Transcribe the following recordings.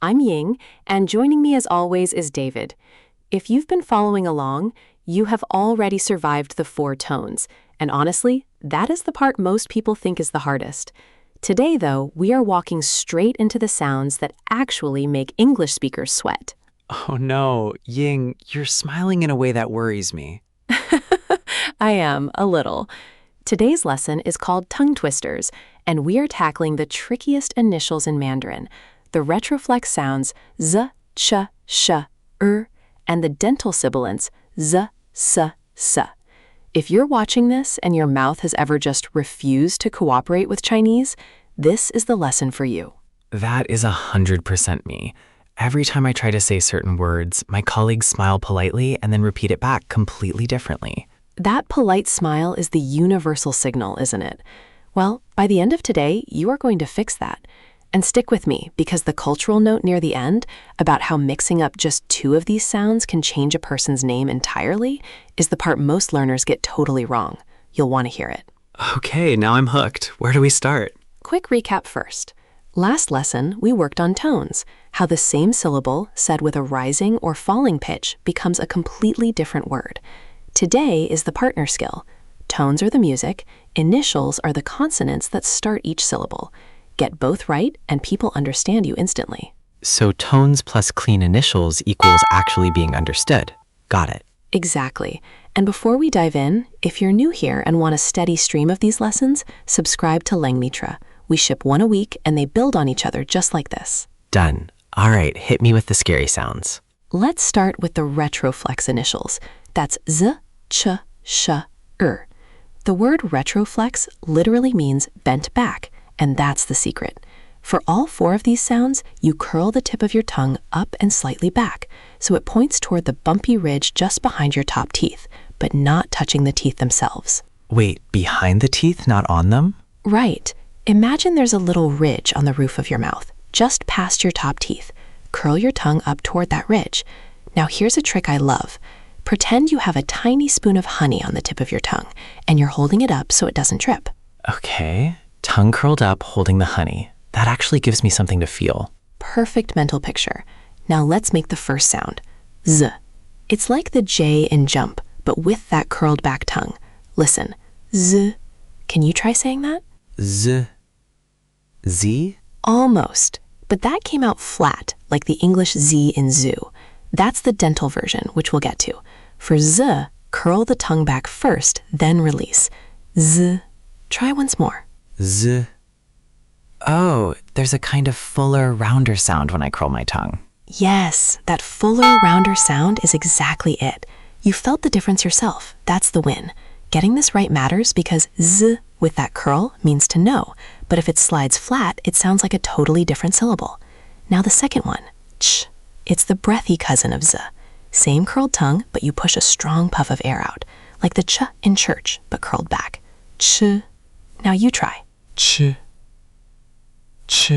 I'm Ying, and joining me as always is David. If you've been following along, you have already survived the 4 tones, and honestly, that is the part most people think is the hardest. Today, though, we are walking straight into the sounds that actually make English speakers sweat. Oh no, Ying, you're smiling in a way that worries me. I am, a little. Today's lesson is called Tongue Twisters, and we are tackling the trickiest initials in Mandarin, the retroflex sounds z, ch, sh, and the dental sibilants z, s. If you're watching this and your mouth has ever just refused to cooperate with Chinese, this is the lesson for you. That is 100% me. Every time I try to say certain words, my colleagues smile politely and then repeat it back completely differently. That polite smile is the universal signal, isn't it? Well, by the end of today, you are going to fix that. And stick with me, because the cultural note near the end about how mixing up just 2 of these sounds can change a person's name entirely is the part most learners get totally wrong. You'll want to hear it. Okay, now I'm hooked. Where do we start? Quick recap first. Last lesson, we worked on tones, how the same syllable said with a rising or falling pitch becomes a completely different word. Today is the partner skill. Tones are the music, initials are the consonants that start each syllable. Get both right, and people understand you instantly. So tones plus clean initials equals actually being understood. Got it. Exactly. And before we dive in, if you're new here and want a steady stream of these lessons, subscribe to Langmitra. We ship 1 a week, and they build on each other just like this. Done. All right, hit me with the scary sounds. Let's start with the retroflex initials. That's z, ch, sh, The word retroflex literally means bent back, and that's the secret. For all 4 of these sounds, you curl the tip of your tongue up and slightly back, so it points toward the bumpy ridge just behind your top teeth, but not touching the teeth themselves. Wait, behind the teeth, not on them? Right. Imagine there's a little ridge on the roof of your mouth, just past your top teeth. Curl your tongue up toward that ridge. Now here's a trick I love. Pretend you have a tiny spoon of honey on the tip of your tongue, and you're holding it up so it doesn't trip. Okay. Tongue curled up, holding the honey. That actually gives me something to feel. Perfect mental picture. Now let's make the first sound. Z. It's like the J in jump, but with that curled back tongue. Listen. Z. Can you try saying that? Z. Z? Almost. But that came out flat, like the English Z in zoo. That's the dental version, which we'll get to. For Z, curl the tongue back first, then release. Z. Try once more. Z. Oh, there's a kind of fuller, rounder sound when I curl my tongue. Yes, that fuller, rounder sound is exactly it. You felt the difference yourself. That's the win. Getting this right matters because Z with that curl means to know, but if it slides flat, it sounds like a totally different syllable. Now the second one, ch. It's the breathy cousin of Z. Same curled tongue, but you push a strong puff of air out, like the ch in church, but curled back. Ch. Now you try. Ch. Ch.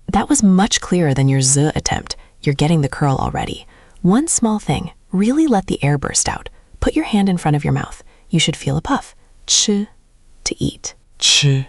That was much clearer than your Z attempt. You're getting the curl already. One small thing, really let the air burst out. Put your hand in front of your mouth. You should feel a puff. Ch. To eat. Ch.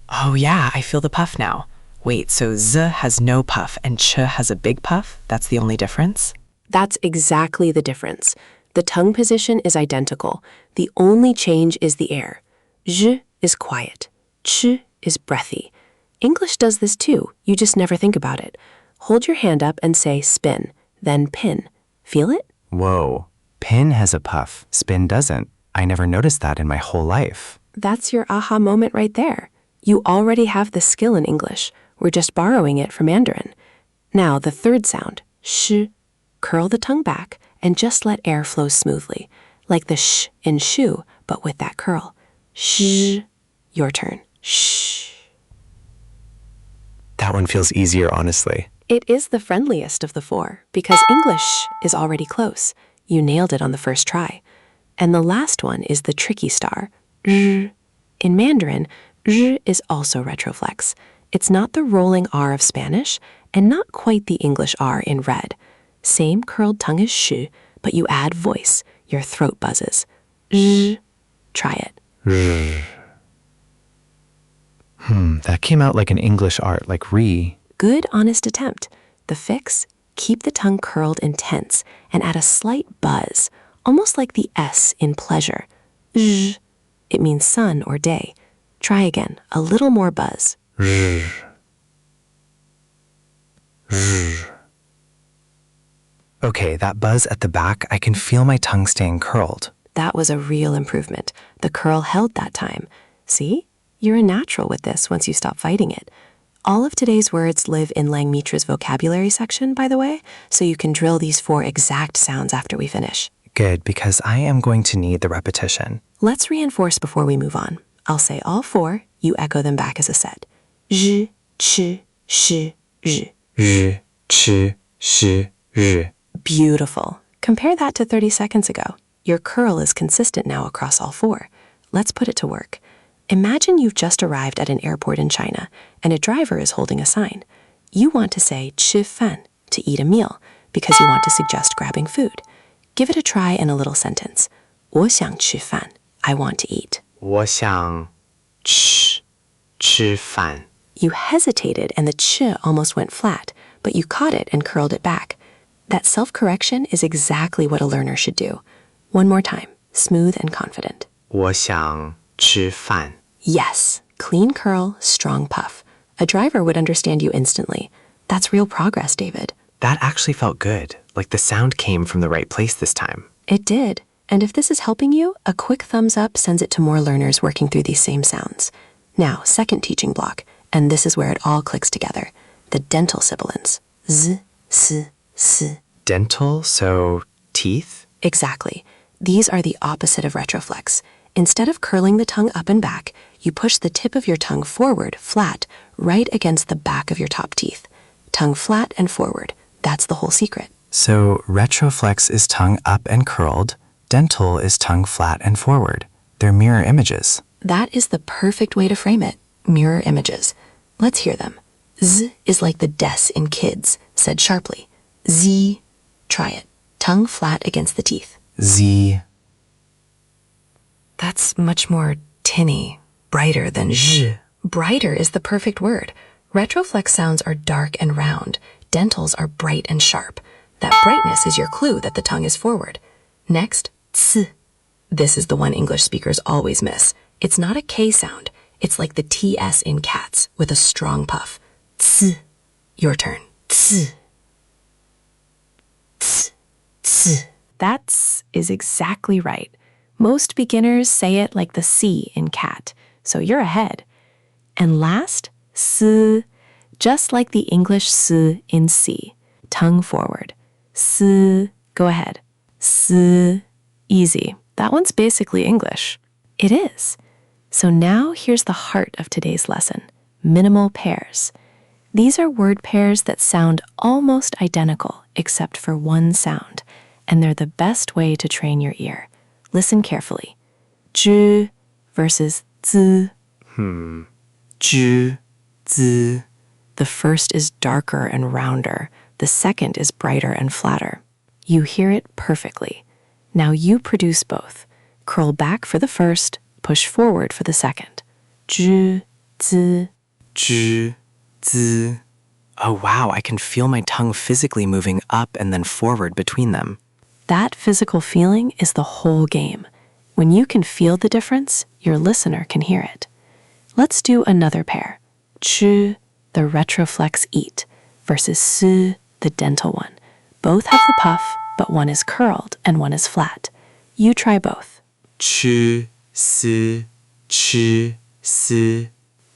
Oh yeah, I feel the puff now. Wait, so Z has no puff and Ch has a big puff? That's the only difference? That's exactly the difference. The tongue position is identical. The only change is the air. Zh is quiet. Ch is breathy. English does this too. You just never think about it. Hold your hand up and say spin, then pin. Feel it? Whoa. Pin has a puff. Spin doesn't. I never noticed that in my whole life. That's your aha moment right there. You already have the skill in English. We're just borrowing it from Mandarin. Now the third sound, sh. Curl the tongue back and just let air flow smoothly, like the sh in shoe, but with that curl. Sh. Your turn. Shh. That one feels easier, honestly. It is the friendliest of the 4 because English is already close. You nailed it on the first try. And the last one is the tricky star, zh. In Mandarin, zh is also retroflex. It's not the rolling R of Spanish and not quite the English R in red. Same curled tongue as sh, but you add voice. Your throat buzzes. Zh. Try it. That came out like an English art, like re. Good, honest attempt. The fix? Keep the tongue curled and tense and add a slight buzz, almost like the S in pleasure. Zh. It means sun or day. Try again, a little more buzz. Okay, that buzz at the back, I can feel my tongue staying curled. That was a real improvement. The curl held that time. See? You're a natural with this once you stop fighting it. All of today's words live in Langmitra's vocabulary section, by the way, so you can drill these 4 exact sounds after we finish. Good, because I am going to need the repetition. Let's reinforce before we move on. I'll say all 4, you echo them back as a set. Zh, ch, sh, zh. Zh, ch, sh, zh. Beautiful. Compare that to 30 seconds ago. Your curl is consistent now across all 4. Let's put it to work. Imagine you've just arrived at an airport in China and a driver is holding a sign. You want to say 吃饭, to eat a meal, because you want to suggest grabbing food. Give it a try in a little sentence. 我想吃饭. I want to eat. 我想吃饭. You hesitated and the ch almost went flat, but you caught it and curled it back. That self-correction is exactly what a learner should do. One more time, smooth and confident. 我想吃饭. Yes, clean curl, strong puff. A driver would understand you instantly. That's real progress, David. That actually felt good, like the sound came from the right place this time. It did. And if this is helping you, a quick thumbs up sends it to more learners working through these same sounds. Now, second teaching block, and this is where it all clicks together. The dental sibilants. Z, s, s. Dental, so teeth? Exactly. These are the opposite of retroflex. Instead of curling the tongue up and back, you push the tip of your tongue forward, flat, right against the back of your top teeth. Tongue flat and forward. That's the whole secret. So retroflex is tongue up and curled. Dental is tongue flat and forward. They're mirror images. That is the perfect way to frame it. Mirror images. Let's hear them. Z is like the des in kids, said sharply. Z. Try it. Tongue flat against the teeth. Z. That's much more tinny, brighter than zh. Brighter is the perfect word. Retroflex sounds are dark and round. Dentals are bright and sharp. That brightness is your clue that the tongue is forward. Next, ts. This is the one English speakers always miss. It's not a K sound. It's like the TS in cats with a strong puff. Ts. Your turn. Ts. Ts. Ts. That is exactly right. Most beginners say it like the C in cat, so you're ahead. And last, s, just like the English s in C, tongue forward. S, go ahead. S, easy. That one's basically English. It is. So now here's the heart of today's lesson, minimal pairs. These are word pairs that sound almost identical except for one sound, and they're the best way to train your ear. Listen carefully. Zh versus z. Zh, z. The first is darker and rounder. The second is brighter and flatter. You hear it perfectly. Now you produce both. Curl back for the first, push forward for the second. Zh, z. Zh, z. Oh wow, I can feel my tongue physically moving up and then forward between them. That physical feeling is the whole game. When you can feel the difference, your listener can hear it. Let's do another pair. Ch, the retroflex eat, versus s, the dental one. Both have the puff, but one is curled and one is flat. You try both. Ch, s, ch, s.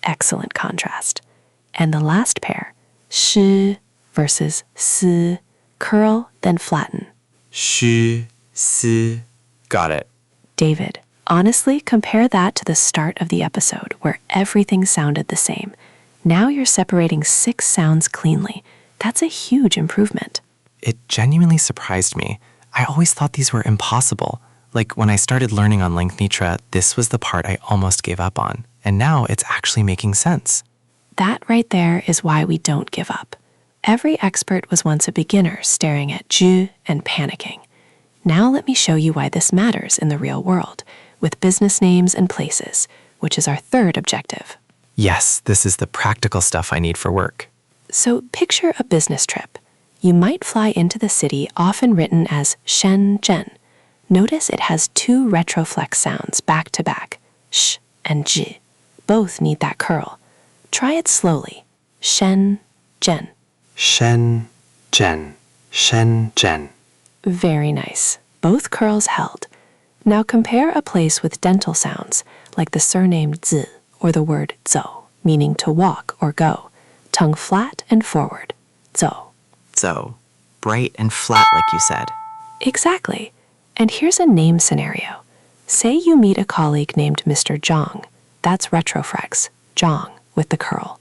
Excellent contrast. And the last pair, sh versus s, curl, then flatten. Sh, s. Got it. David, honestly, compare that to the start of the episode where everything sounded the same. Now you're separating 6 sounds cleanly. That's a huge improvement. It genuinely surprised me. I always thought these were impossible. Like when I started learning on Langmitra, this was the part I almost gave up on. And now it's actually making sense. That right there is why we don't give up. Every expert was once a beginner staring at zh and panicking. Now let me show you why this matters in the real world, with business names and places, which is our third objective. Yes, this is the practical stuff I need for work. So picture a business trip. You might fly into the city, often written as Shenzhen. Notice it has two retroflex sounds back to back, sh and j. Both need that curl. Try it slowly. Shenzhen. Shenzhen. Shenzhen. Very nice. Both curls held. Now compare a place with dental sounds, like the surname zi or the word zhou, meaning to walk or go. Tongue flat and forward. Zhou. So, bright and flat like you said. Exactly. And here's a name scenario. Say you meet a colleague named Mr. Zhang. That's Retroflex, Zhang, with the curl.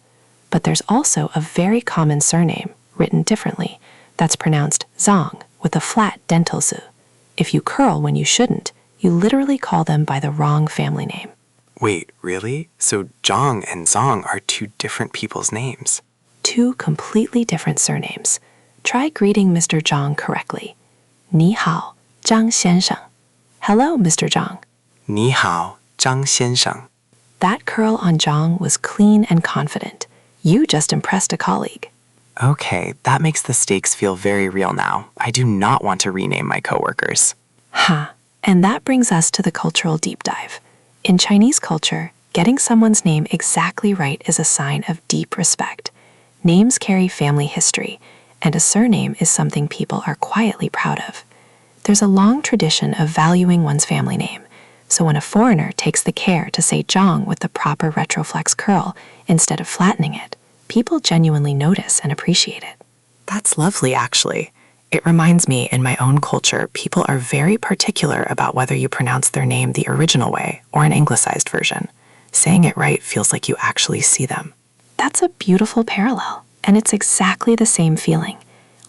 But there's also a very common surname, written differently, that's pronounced Zhang with a flat dental z. If you curl when you shouldn't, you literally call them by the wrong family name. Wait, really? So Zhang and Zong are two different people's names? Two completely different surnames. Try greeting Mr. Zhang correctly. 你好, Zhang 先生. Hello, Mr. Zhang. 你好, Zhang 先生. That curl on Zhang was clean and confident. You just impressed a colleague. Okay, that makes the stakes feel very real now. I do not want to rename my coworkers. Ha! And that brings us to the cultural deep dive. In Chinese culture, getting someone's name exactly right is a sign of deep respect. Names carry family history, and a surname is something people are quietly proud of. There's a long tradition of valuing one's family name, so when a foreigner takes the care to say Zhang with the proper retroflex curl instead of flattening it, people genuinely notice and appreciate it. That's lovely, actually. It reminds me, in my own culture, people are very particular about whether you pronounce their name the original way or an anglicized version. Saying it right feels like you actually see them. That's a beautiful parallel, and it's exactly the same feeling.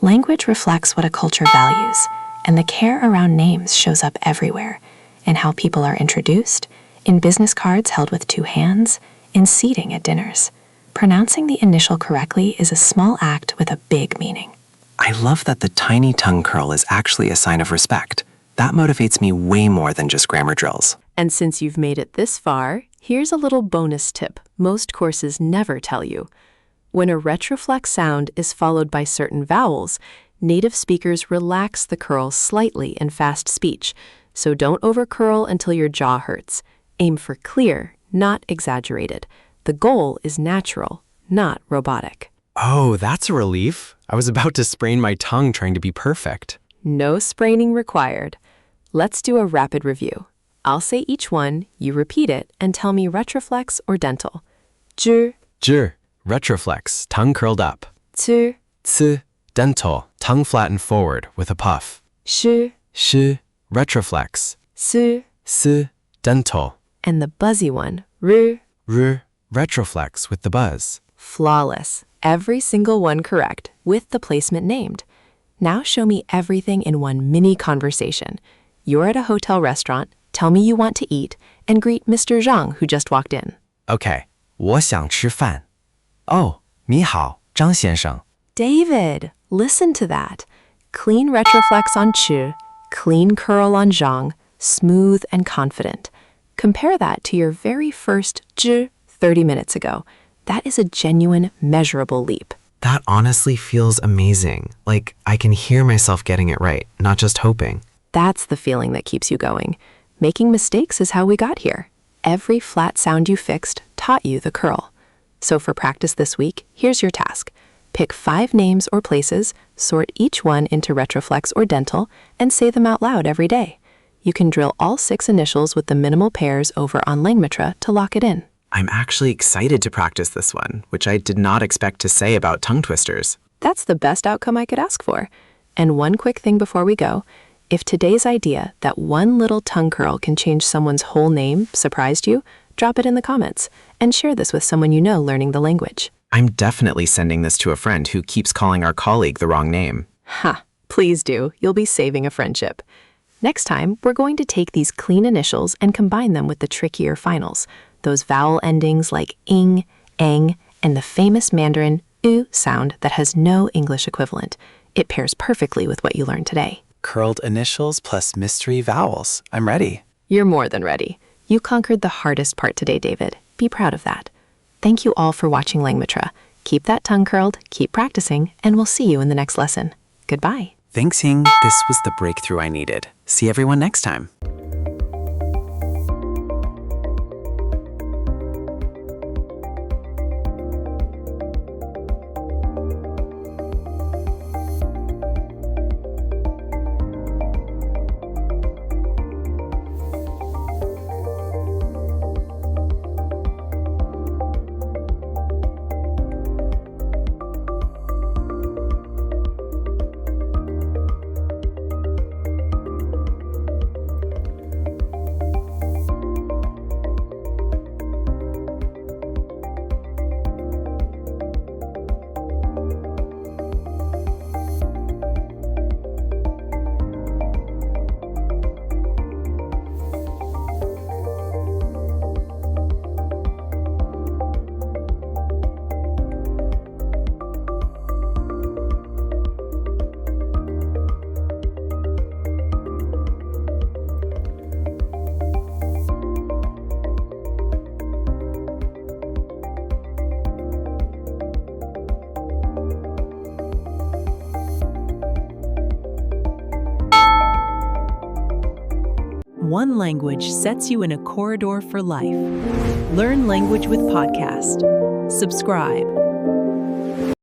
Language reflects what a culture values, and the care around names shows up everywhere, in how people are introduced, in business cards held with two hands, in seating at dinners. Pronouncing the initial correctly is a small act with a big meaning. I love that the tiny tongue curl is actually a sign of respect. That motivates me way more than just grammar drills. And since you've made it this far, here's a little bonus tip most courses never tell you. When a retroflex sound is followed by certain vowels, native speakers relax the curl slightly in fast speech, so don't overcurl until your jaw hurts. Aim for clear, not exaggerated. The goal is natural, not robotic. Oh, that's a relief. I was about to sprain my tongue trying to be perfect. No spraining required. Let's do a rapid review. I'll say each one, you repeat it, and tell me retroflex or dental. Zhi, Zhi, retroflex, tongue curled up. ci, Ci, dental, tongue flattened forward with a puff. shi, Shi, retroflex. si, Si, dental. and the buzzy one, ru. R, retroflex with the buzz. Flawless. Every single one correct, with the placement named. Now show me everything in one mini conversation. You're at a hotel restaurant, tell me you want to eat, and greet Mr. Zhang who just walked in. Okay, 我想吃饭. Oh, 你好, Zhang 先生. David, listen to that. Clean retroflex on Chu, clean curl on Zhang, smooth and confident. Compare that to your very first zhi 30 minutes ago. That is a genuine, measurable leap. That honestly feels amazing. Like I can hear myself getting it right, not just hoping. That's the feeling that keeps you going. Making mistakes is how we got here. Every flat sound you fixed taught you the curl. So for practice this week, here's your task. Pick 5 names or places, sort each one into retroflex or dental, and say them out loud every day. You can drill all 6 initials with the minimal pairs over on Langmitra to lock it in. I'm actually excited to practice this one, which I did not expect to say about tongue twisters. That's the best outcome I could ask for. And one quick thing before we go. If today's idea that one little tongue curl can change someone's whole name surprised you, drop it in the comments and share this with someone you know learning the language. I'm definitely sending this to a friend who keeps calling our colleague the wrong name. Ha! Please do. You'll be saving a friendship. Next time, we're going to take these clean initials and combine them with the trickier finals. Those vowel endings like ing, eng, and the famous Mandarin u sound that has no English equivalent. It pairs perfectly with what you learned today. Curled initials plus mystery vowels. I'm ready. You're more than ready. You conquered the hardest part today, David. Be proud of that. Thank you all for watching Langmitra. Keep that tongue curled, keep practicing, and we'll see you in the next lesson. Goodbye. Thanks, Ying. This was the breakthrough I needed. See everyone next time. One language sets you in a corridor for life. Learn language with podcast. Subscribe.